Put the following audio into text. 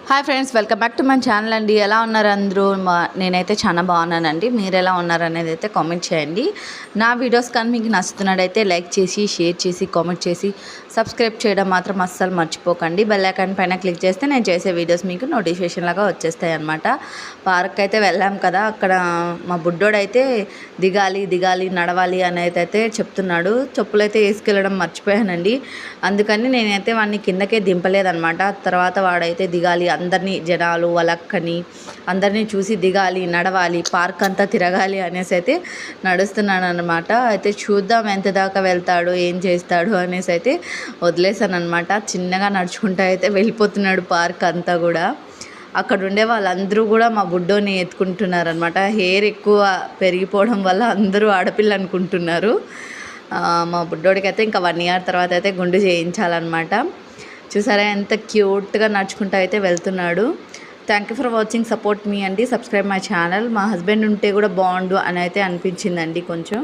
Hi friends, welcome back to my channel అండి. ఎలా ఉన్నారు అందరూ? నేనైతే చాలా బాగున్నానండి. మీరు ఎలా ఉన్నారు అనేది అయితే కామెంట్ చేయండి. నా వీడియోస్ కానీ మీకు నచ్చుతున్నట్టయితే లైక్ చేసి, షేర్ చేసి, కామెంట్ చేసి, సబ్స్క్రైబ్ చేయడం మాత్రం అస్సలు మర్చిపోకండి. బెల్ ఐకాన్ పైన క్లిక్ చేస్తే నేను చేసే వీడియోస్ మీకు నోటిఫికేషన్ లాగా వచ్చేస్తాయి అన్నమాట. పార్క్ అయితే వెళ్ళాం కదా, అక్కడ మా బుడ్డోడైతే దిగాలి నడవాలి అనేది అయితే చెప్తున్నాడు. చెప్పులైతే వేసుకెళ్ళడం మర్చిపోయానండి. అందుకని నేనైతే వాడిని కిందకే దింపలేదన్నమాట. తర్వాత వాడైతే దిగాలి, అందరినీ జనాలు వాళ్ళక్కని అందరినీ చూసి దిగాలి, నడవాలి, పార్క్ అంతా తిరగాలి అనేసి అయితే నడుస్తున్నాను అనమాట. అయితే చూద్దాం ఎంత దాకా వెళ్తాడు, ఏం చేస్తాడు అనేసి అయితే వదిలేసాను అనమాట. చిన్నగా నడుచుకుంటూ అయితే వెళ్ళిపోతున్నాడు పార్క్ అంతా కూడా. అక్కడ ఉండే వాళ్ళందరూ కూడా మా బుడ్డోని ఎత్తుకుంటున్నారనమాట. హెయిర్ ఎక్కువ పెరిగిపోవడం వల్ల అందరూ ఆడపిల్ల అనుకుంటున్నారు. మా బుడ్డోడికి అయితే ఇంకా 1 year తర్వాత అయితే గుండు చేయించాలన్నమాట. చూసారా ఎంత క్యూట్గా నడుచుకుంటూ అయితే వెళ్తున్నాడు. Thank you for watching, support మీ అండి, సబ్స్క్రైబ్ మై ఛానల్. మా హస్బెండ్ ఉంటే కూడా బాగుండు అని అయితే అనిపించిందండి కొంచెం.